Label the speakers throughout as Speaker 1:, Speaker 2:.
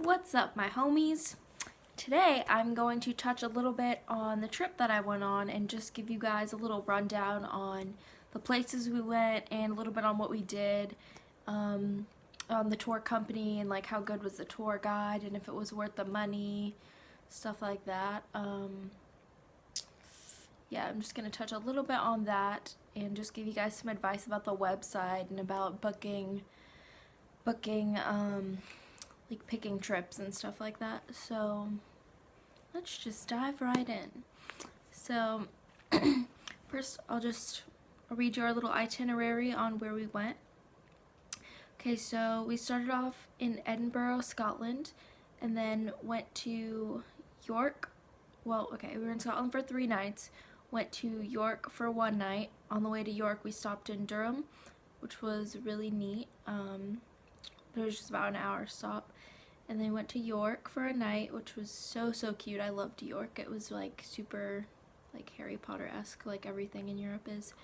Speaker 1: What's up, my homies? Today I'm going to touch a little bit on the trip that I went on and just give you guys a little rundown on the places we went and a little bit on what we did, on the tour company and like how good was the tour guide and if it was worth the money, stuff like that. Yeah, I'm just going to touch a little bit on that and just give you guys some advice about the website and about booking like picking trips and stuff like that. So let's just dive right in. So first I'll read you our little itinerary on where we went. Okay, so we started off in Edinburgh, Scotland, and then went to York. Well, okay, we were in Scotland for 3 nights, went to York for 1 night. On the way to York, we stopped in Durham, which was really neat. But it was just about an hour stop. And then went to York for a night, which was so cute. I loved York. It was like super like Harry Potter-esque, like everything in Europe is.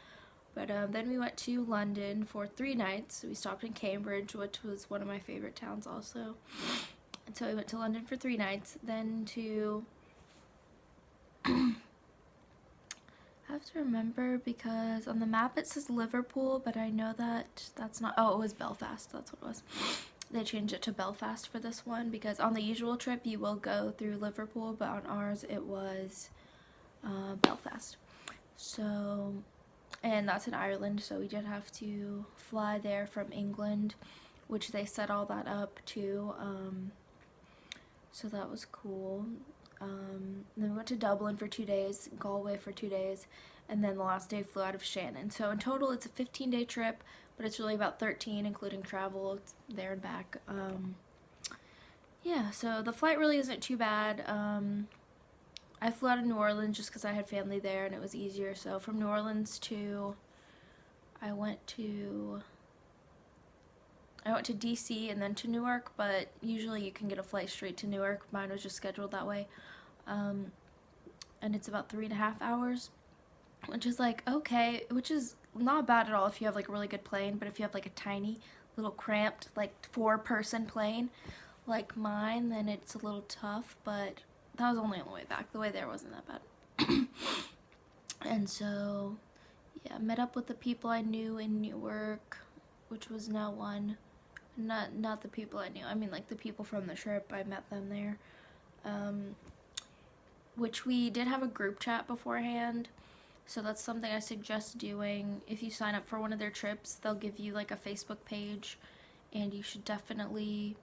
Speaker 1: But then we went to London for 3 nights. We stopped in Cambridge, which was one of my favorite towns also. And so we went to London for 3 nights. Then to I have to remember because on the map it says Liverpool, but I know that that's not. Oh, it was Belfast. That's what it was. They changed it to Belfast for this one because on the usual trip you will go through Liverpool, but on ours it was Belfast. So, and that's in Ireland, so we did have to fly there from England, which they set all that up too. So that was cool. And then we went to Dublin for 2 days, Galway for 2 days, and then the last day flew out of Shannon. So in total it's a 15-day trip, but it's really about 13 including travel there and back. Yeah, so the flight really isn't too bad. I flew out of New Orleans just because I had family there and it was easier. So from New Orleans I went to DC and then to Newark, but usually you can get a flight straight to Newark. Mine was just scheduled that way. And it's about 3.5 hours, which is like okay, which is not bad at all if you have like a really good plane, but if you have like a tiny little cramped like 4-person plane like mine, then it's a little tough. But that was only on the way back. The way there wasn't that bad. And so yeah, met up with the people I knew in Newark, which was no one. Not the people I knew. I mean like the people from the trip. I met them there. Which we did have a group chat beforehand. So that's something I suggest doing. If you sign up for one of their trips, they'll give you like a Facebook page, and you should definitely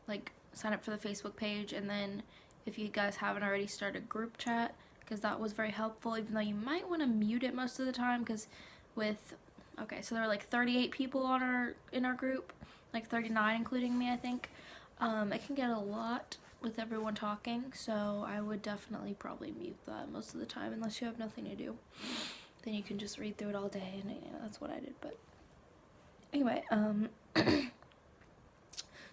Speaker 1: like sign up for the Facebook page. And then if you guys haven't already started group chat, because that was very helpful, even though you might want to mute it most of the time, because so there were like 38 people in our group, like 39 including me, I think. It can get a lot with everyone talking, so I would definitely probably mute that most of the time unless you have nothing to do. Then you can just read through it all day, and that's what I did. But anyway,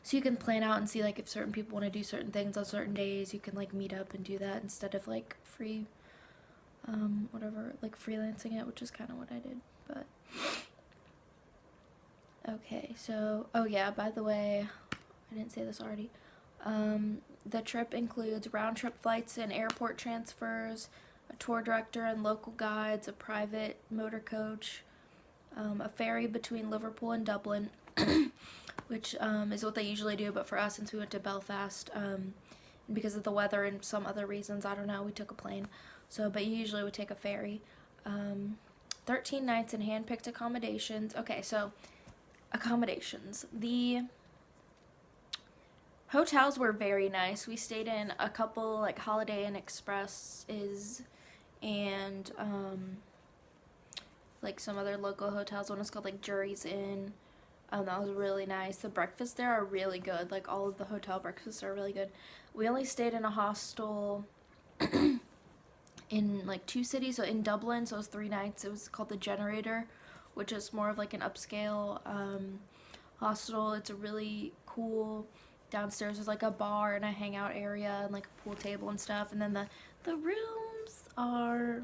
Speaker 1: so you can plan out and see like if certain people want to do certain things on certain days, you can like meet up and do that instead of like freelancing it, which is kind of what I did. But okay, so oh yeah, by the way, I didn't say this already. The trip includes round-trip flights and airport transfers, a tour director and local guides, a private motor coach, a ferry between Liverpool and Dublin, which is what they usually do, but for us, since we went to Belfast, and because of the weather and some other reasons, I don't know, we took a plane. So, but you usually would take a ferry. 13 nights in hand-picked accommodations. Okay, so accommodations. The hotels were very nice. We stayed in a couple like Holiday Inn Expresses and like some other local hotels. One was called like Jury's Inn. That was really nice. The breakfasts there are really good. Like all of the hotel breakfasts are really good. We only stayed in a hostel in like 2 cities. So in Dublin, so it was 3 nights. It was called the Generator, which is more of like an upscale hostel. It's a really cool. Downstairs there's like a bar and a hangout area and like a pool table and stuff. And then the rooms are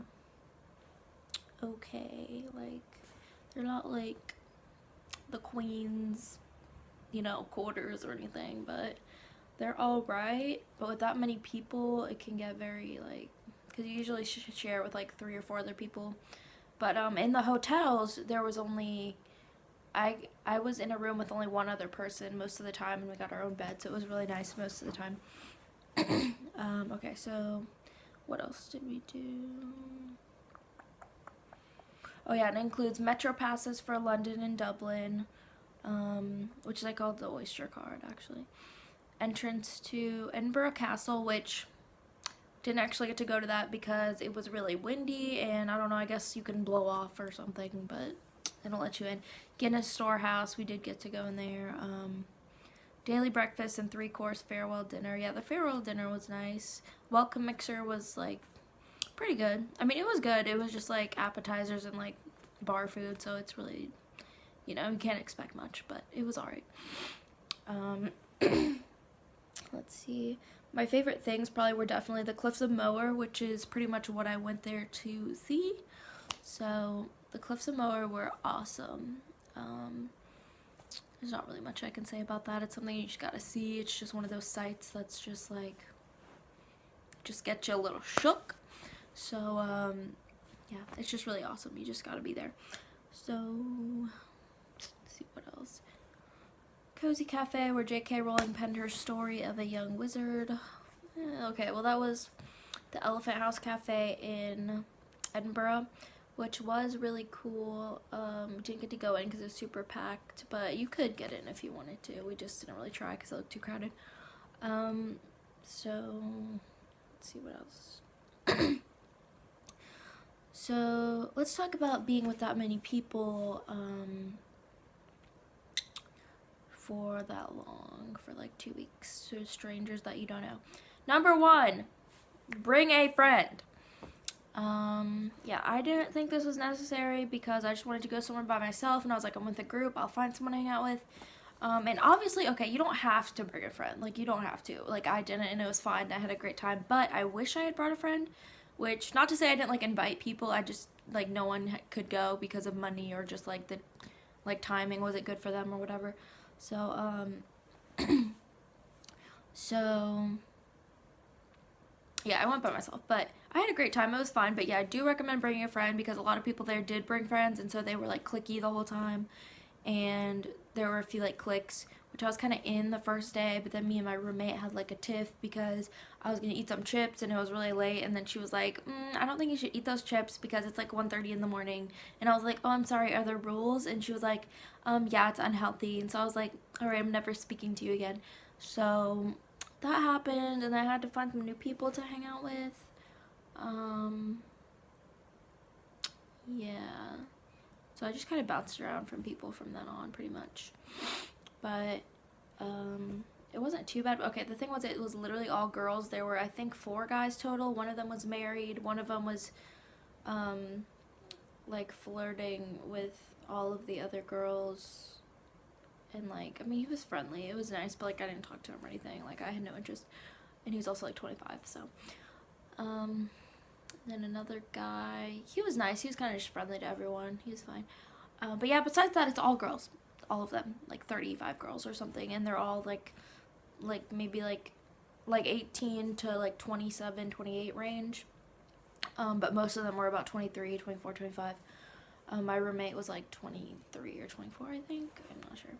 Speaker 1: okay. Like they're not like the Queen's, quarters or anything, but they're all right, but with that many people, it can get very, like, because you usually share with like 3 or 4 other people. But in the hotels, there was only, I was in a room with only one other person most of the time, and we got our own bed, so it was really nice most of the time. Okay, so what else did we do? Oh yeah, it includes metro passes for London and Dublin, which is like called the Oyster card, actually. Entrance to Edinburgh Castle, which didn't actually get to go to that because it was really windy, and I don't know, I guess you can blow off or something, but they don't let you in. Guinness Storehouse, we did get to go in there. Daily breakfast and 3-course farewell dinner. Yeah, the farewell dinner was nice. Welcome mixer was like pretty good. I mean, it was good. It was just like appetizers and like bar food, so it's really, you know, you can't expect much, but it was alright. Let's see. My favorite things probably were definitely the Cliffs of Moher, which is pretty much what I went there to see. So the Cliffs of Moher were awesome. There's not really much I can say about that. It's something you just gotta see. It's just one of those sites that's just like, just get you a little shook. So yeah, it's just really awesome. You just gotta be there. So let's see what else. Cozy Cafe, where J.K. Rowling penned her story of a young wizard. Okay, well that was the Elephant House Cafe in Edinburgh, which was really cool. Didn't get to go in because it was super packed, but you could get in if you wanted to. We just didn't really try because it looked too crowded. So let's see what else. So let's talk about being with that many people for that long, for like 2 weeks, to strangers that you don't know. Number 1, bring a friend. Yeah, I didn't think this was necessary because I just wanted to go somewhere by myself, and I was like, I'm with a group, I'll find someone to hang out with. And obviously, okay, you don't have to bring a friend. Like, you don't have to. Like, I didn't, and it was fine. I had a great time. But I wish I had brought a friend, which, not to say I didn't, like, invite people. I just, like, no one could go because of money or just, like, the, like, timing wasn't good for them or whatever. So, so, yeah, I went by myself. But I had a great time. It was fun. But, yeah, I do recommend bringing a friend because a lot of people there did bring friends. And so they were, like, cliquey the whole time. And there were a few like cliques, which I was kind of in the first day, but then me and my roommate had like a tiff because I was gonna eat some chips and it was really late, and then she was like, I don't think you should eat those chips because it's like 1:30 in the morning, and I was like, oh, I'm sorry, are there rules? And she was like, yeah, it's unhealthy. And so I was like, alright, I'm never speaking to you again. So that happened, and I had to find some new people to hang out with. Yeah. So I just kind of bounced around from people from then on, pretty much. But it wasn't too bad. Okay, the thing was, it was literally all girls. There were, I think, 4 guys total. One of them was married. One of them was like flirting with all of the other girls. And like, I mean, he was friendly. It was nice, but like, I didn't talk to him or anything. Like, I had no interest. And he was also like 25, so. Then another guy, he was nice. He was kind of just friendly to everyone. He was fine. But yeah, besides that, it's all girls. All of them. Like 35 girls or something. And they're all like maybe like 18 to like 27, 28 range. But most of them were about 23, 24, 25. My roommate was like 23 or 24, I think. I'm not sure.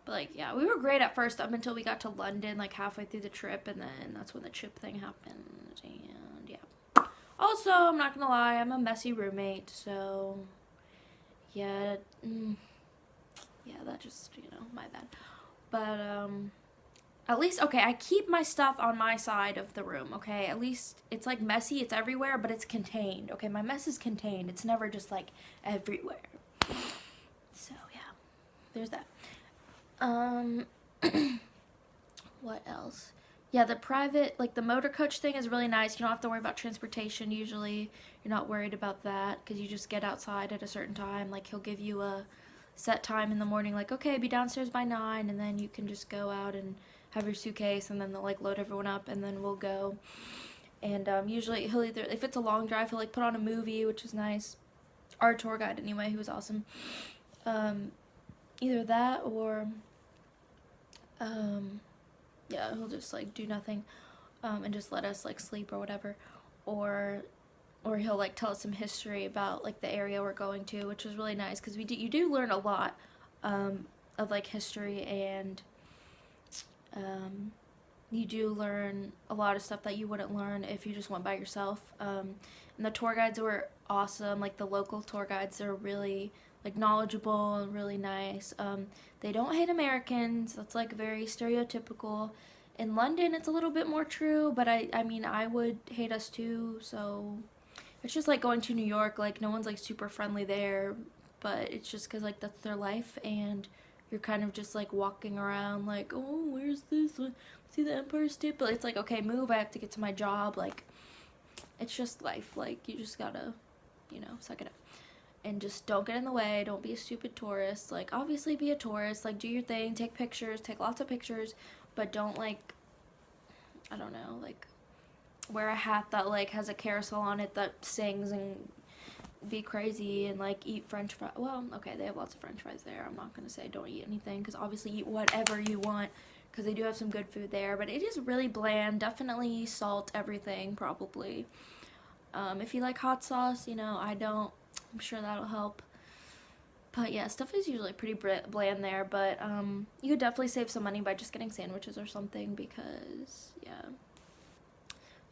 Speaker 1: But like, yeah, we were great at first up until we got to London, like halfway through the trip. And then that's when the chip thing happened. And yeah. Also, I'm not gonna lie, I'm a messy roommate, so yeah, yeah, that just, you know, my bad. But, at least, okay, I keep my stuff on my side of the room, okay? At least it's, like, messy, it's everywhere, but it's contained, okay? My mess is contained. It's never just, like, everywhere. So, yeah, there's that. What else? Yeah, the private, like the motor coach thing is really nice. You don't have to worry about transportation usually. You're not worried about that because you just get outside at a certain time. Like, he'll give you a set time in the morning, like, okay, be downstairs by 9, and then you can just go out and have your suitcase, and then they'll, like, load everyone up, and then we'll go. And usually he'll either, if it's a long drive, he'll, like, put on a movie, which is nice. Our tour guide, anyway, he was awesome. Either that or, yeah, he'll just like do nothing, and just let us like sleep or whatever, or he'll like tell us some history about like the area we're going to, which is really nice because you do learn a lot of like history, and you do learn a lot of stuff that you wouldn't learn if you just went by yourself. And the tour guides were awesome. Like the local tour guides, they're really like knowledgeable and really nice. They don't hate Americans. That's like very stereotypical. In London, it's a little bit more true, but I mean, I would hate us too. So it's just like going to New York. Like no one's like super friendly there, but it's just because like that's their life, and you're kind of just like walking around like, oh, where's this? See the Empire State? But it's like, okay, move. I have to get to my job. Like it's just life. Like you just gotta, suck it up. And just don't get in the way. Don't be a stupid tourist. Like, obviously be a tourist. Like, do your thing. Take pictures. Take lots of pictures. But don't, like, I don't know, like, wear a hat that, like, has a carousel on it that sings and be crazy and, like, eat french fries. Well, okay, they have lots of french fries there. I'm not going to say don't eat anything because obviously eat whatever you want because they do have some good food there. But it is really bland. Definitely salt everything, probably. If you like hot sauce, I don't. I'm sure that'll help. But yeah, stuff is usually pretty bland there, but you could definitely save some money by just getting sandwiches or something because, yeah.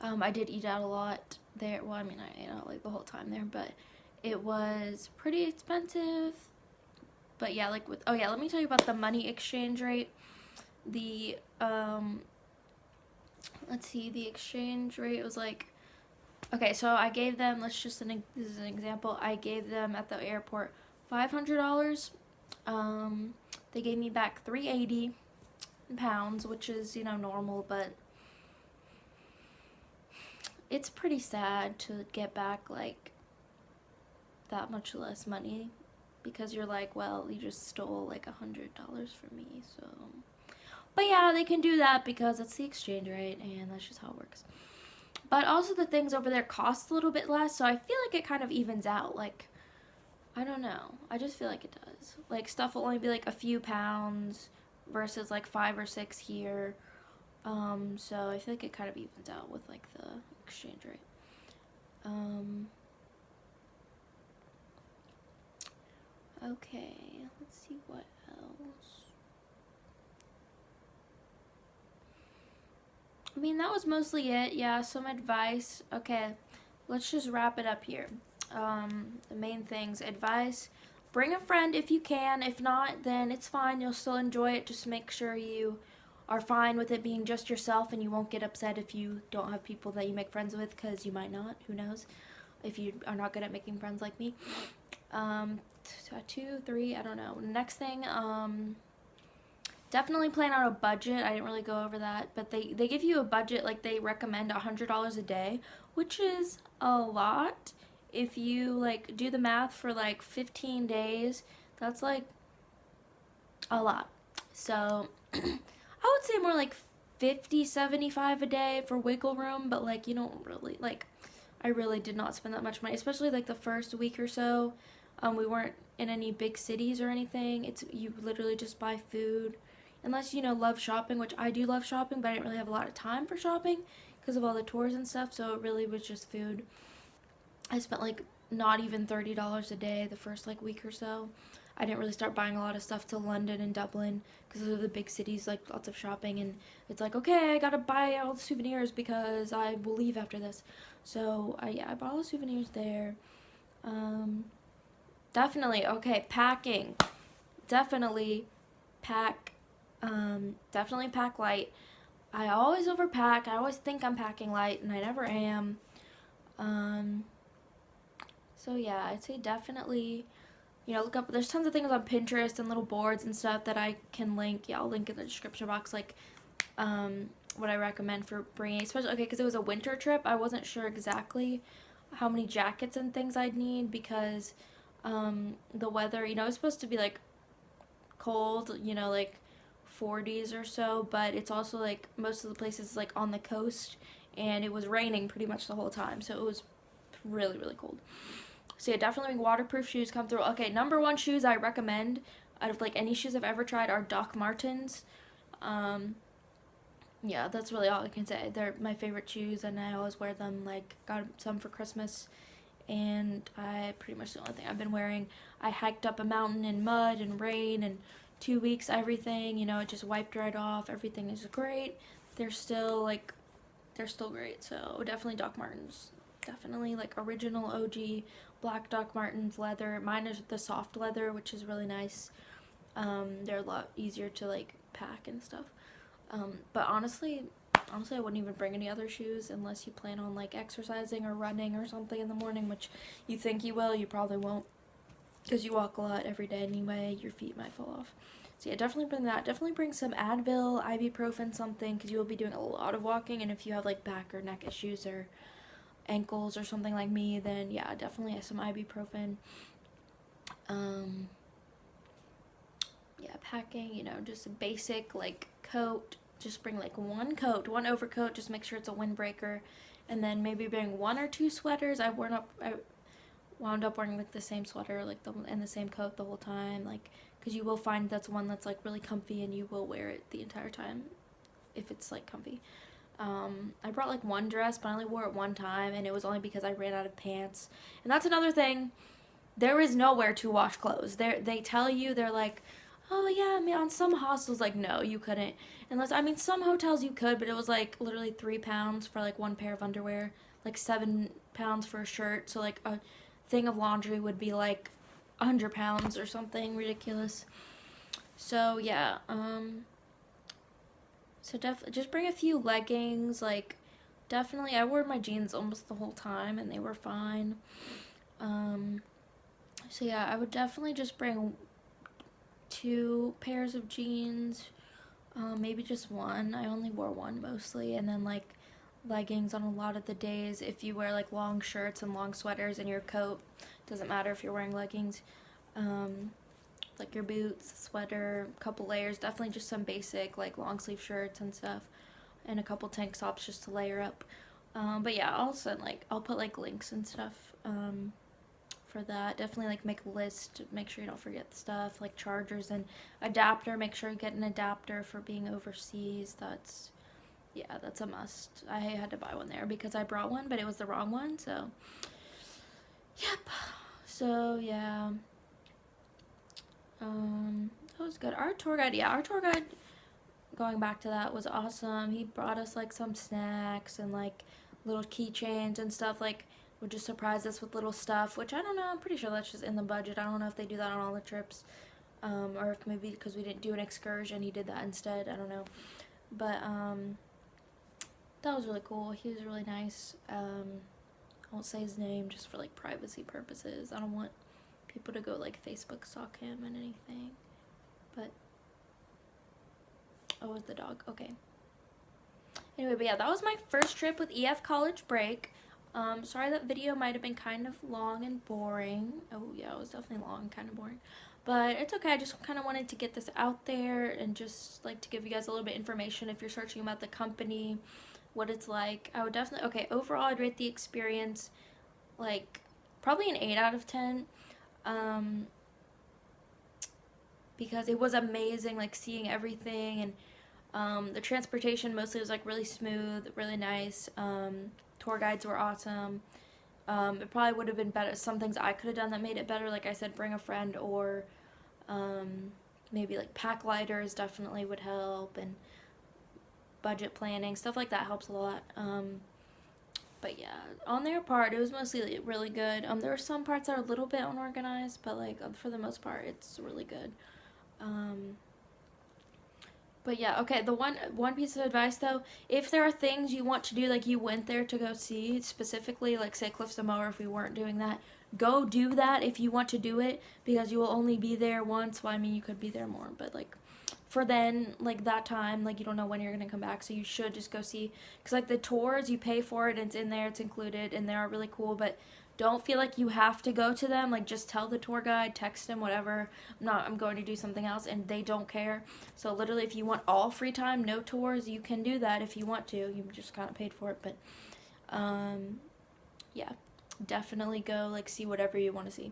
Speaker 1: I did eat out a lot there. Well, I mean, I ate out like the whole time there, but it was pretty expensive. But yeah, like oh yeah, let me tell you about the money exchange rate. The, let's see, the exchange rate was like, okay, so I gave them, this is an example, I gave them at the airport $500. They gave me back $380 in pounds, which is, normal, but it's pretty sad to get back, like, that much less money, because you're like, well, you just stole, like, $100 from me, so. But yeah, they can do that because it's the exchange rate, and that's just how it works. But also the things over there cost a little bit less, so I feel like it kind of evens out. Like, I don't know. I just feel like it does. Like, stuff will only be like a few pounds versus like 5 or 6 here. So I feel like it kind of evens out with like the exchange rate. Okay, let's see what else. I mean, that was mostly it. Yeah, some advice. Okay, let's just wrap it up here. The main things. Advice. Bring a friend if you can. If not, then it's fine. You'll still enjoy it. Just make sure you are fine with it being just yourself, and you won't get upset if you don't have people that you make friends with, because you might not. Who knows? If you are not good at making friends like me. 2, 3, I don't know. Next thing, definitely plan out a budget. I didn't really go over that, but they give you a budget, like they recommend $100 a day, which is a lot. If you like do the math for like 15 days, that's like a lot. So I would say more like 50, 75 a day for wiggle room, but like you don't really, like I really did not spend that much money, especially like the first week or so. We weren't in any big cities or anything. You literally just buy food. Unless, love shopping, which I do love shopping, but I didn't really have a lot of time for shopping because of all the tours and stuff, so it really was just food. I spent, like, not even $30 a day the first, like, week or so. I didn't really start buying a lot of stuff till London and Dublin because those are the big cities, like, lots of shopping, and it's like, okay, I gotta buy all the souvenirs because I will leave after this. So, I bought all the souvenirs there. Definitely, okay, packing. Definitely pack light. I always overpack. I always think I'm packing light, and I never am. So yeah, I'd say definitely, look up. There's tons of things on Pinterest and little boards and stuff that I can link. Yeah, I'll link in the description box, like, what I recommend for bringing, especially, okay, because it was a winter trip. I wasn't sure exactly how many jackets and things I'd need because, the weather, it's supposed to be, like, cold, like 40s or so, but it's also like most of the places like on the coast, and it was raining pretty much the whole time, so it was really, really cold. So yeah, definitely waterproof shoes come through. Okay, number 1 shoes I recommend out of like any shoes I've ever tried are Doc Martens. yeah, that's really all I can say. They're my favorite shoes, and I always wear them. Like, got some for Christmas, and I pretty much the only thing I've been wearing. I hiked up a mountain in mud and rain, and 2 weeks, everything, you know, it just wiped right off. Everything is great. They're still like, they're still great. So definitely Doc Martens. Definitely like original OG black Doc Martens leather. Mine is the soft leather, which is really nice. They're a lot easier to like pack and stuff. But honestly, I wouldn't even bring any other shoes unless you plan on like exercising or running or something in the morning, which you think you will, you probably won't, because you walk a lot every day anyway. Your feet might fall off. So yeah, definitely bring that. Definitely bring some Advil, ibuprofen, something, because you will be doing a lot of walking. And if you have like back or neck issues or ankles or something like me, then yeah, definitely have some ibuprofen. Yeah, packing, you know, just a basic like coat. Just bring like one coat, one overcoat. Just make sure it's a windbreaker, and then maybe bring 1 or 2 sweaters. I wound up wearing like the same sweater, like and the same coat the whole time, like, because you will find that's one that's like really comfy, and you will wear it the entire time if it's like comfy. I brought like one dress, but I only wore it one time, and it was only because I ran out of pants. And that's another thing. There is nowhere to wash clothes. They tell you, they're like, oh yeah, I mean, on some hostels, like, no, you couldn't. Unless, I mean, some hotels you could, but it was like literally £3 for like one pair of underwear, like £7 for a shirt. So like a thing of laundry would be like £100 or something ridiculous. So yeah, so definitely just bring a few leggings. Like, definitely, I wore my jeans almost the whole time, and they were fine. So yeah, I would definitely just bring 2 pairs of jeans, maybe just one. I only wore one mostly, and then like leggings on a lot of the days. If you wear like long shirts and long sweaters and your coat, doesn't matter if you're wearing leggings. Like your boots, sweater, couple layers. Definitely just some basic like long sleeve shirts and stuff, and a couple tank tops just to layer up. But yeah, I'll put like links and stuff. For that, definitely like make a list, make sure you don't forget stuff like chargers and adapter. Make sure you get an adapter for being overseas. That's a must. I had to buy one there because I brought one, but it was the wrong one. So yep. So yeah, that was good. Our tour guide, going back to that, was awesome. He brought us like some snacks and like little keychains and stuff. Like, would just surprise us with little stuff, which I don't know. I'm pretty sure that's just in the budget. I don't know if they do that on all the trips, or if maybe because we didn't do an excursion, he did that instead. I don't know, but that was really cool. He was really nice. I won't say his name just for like privacy purposes. I don't want people to go like Facebook stalk him and anything. But oh, it's the dog. Okay. Anyway, but yeah, that was my first trip with EF College Break. Sorry that video might have been kind of long and boring. Oh yeah, it was definitely long, kind of boring. But it's okay, I just kind of wanted to get this out there and just like to give you guys a little bit of information if you're searching about the company, what it's like. I would definitely, okay, overall I'd rate the experience like probably an 8 out of 10. Because it was amazing, like seeing everything, and the transportation mostly was like really smooth, really nice. Tour guides were awesome. It probably would have been better. Some things I could have done that made it better, like I said, bring a friend, or maybe like pack lighters definitely would help, and budget planning, stuff like that helps a lot. But yeah, on their part, it was mostly really good. There were some parts that are a little bit unorganized, but like for the most part, it's really good. But yeah, okay, the one piece of advice though, if there are things you want to do, like you went there to go see specifically, like say Cliffs of Moher, if we weren't doing that, go do that if you want to do it, because you will only be there once. Well, I mean, you could be there more, but like for then, like that time, like you don't know when you're gonna come back, so you should just go see, because like the tours, you pay for it, and it's in there, it's included, and they are really cool, but don't feel like you have to go to them. Like, just tell the tour guide, text him, whatever, I'm going to do something else, and they don't care. So literally, if you want all free time, no tours, you can do that if you want to. You just kind of paid for it, but yeah, definitely go like see whatever you want to see.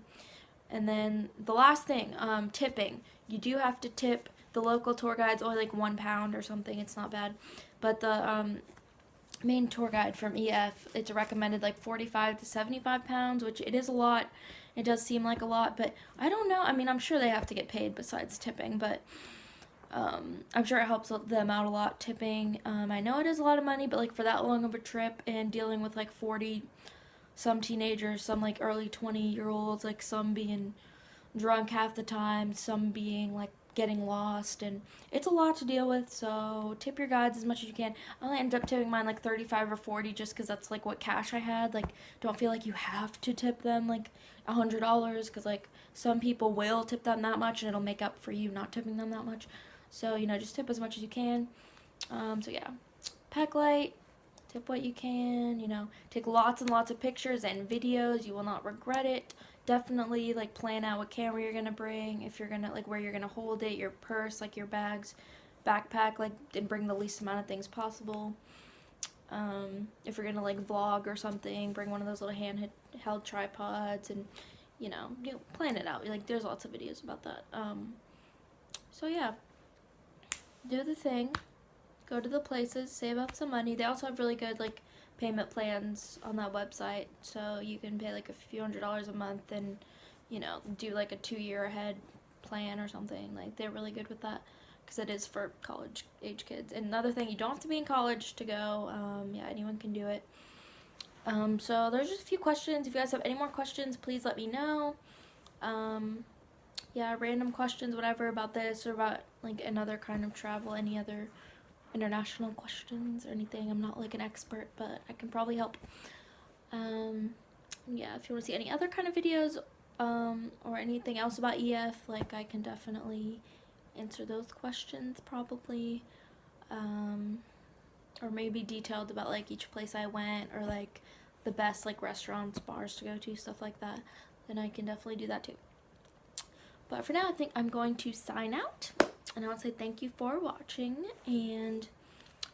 Speaker 1: And then the last thing, tipping. You do have to tip the local tour guide's only like £1 or something. It's not bad. But the main tour guide from EF, it's recommended like 45 to 75 pounds, which it is a lot. It does seem like a lot, but I don't know. I mean, I'm sure they have to get paid besides tipping, but I'm sure it helps them out a lot, tipping. I know it is a lot of money, but like for that long of a trip and dealing with like 40 some teenagers, some like early 20-year-olds, like some being drunk half the time, some being like getting lost, and it's a lot to deal with. So tip your guides as much as you can. I only ended up tipping mine like 35 or 40 just because that's like what cash I had. Like, don't feel like you have to tip them like $100, because like some people will tip them that much and it'll make up for you not tipping them that much. So, you know, just tip as much as you can. So yeah, pack light, tip what you can, you know, take lots and lots of pictures and videos. You will not regret it. Definitely like plan out what camera you're gonna bring, if you're gonna like where you're gonna hold it, your purse, like your bags, backpack, like, and bring the least amount of things possible. If you're gonna like vlog or something, bring one of those little handheld tripods, and you know, plan it out. Like, there's lots of videos about that. So yeah, do the thing, go to the places, save up some money. They also have really good like payment plans on that website, so you can pay like a few $100s a month and, you know, do like a 2-year ahead plan or something. Like, they're really good with that because it is for college age kids. And another thing, you don't have to be in college to go. Yeah, anyone can do it. So there's just a few questions. If you guys have any more questions, please let me know. Yeah, random questions, whatever, about this or about like another kind of travel, any other international questions or anything. I'm not like an expert, but I can probably help. Yeah, if you want to see any other kind of videos or anything else about EF, like, I can definitely answer those questions probably, or maybe detailed about like each place I went, or like the best like restaurants, bars to go to, stuff like that. Then I can definitely do that too. But for now, I think I'm going to sign out. And I want to say thank you for watching, and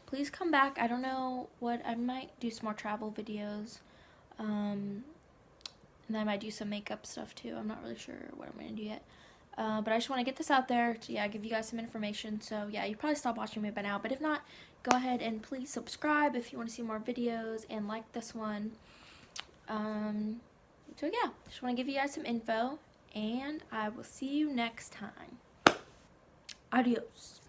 Speaker 1: please come back. I don't know what, I might do some more travel videos, and I might do some makeup stuff too. I'm not really sure what I'm going to do yet, but I just want to get this out there to, yeah, give you guys some information. So yeah, you probably stop watching me by now, but if not, go ahead and please subscribe if you want to see more videos, and like this one. So yeah, just want to give you guys some info, and I will see you next time. Adios.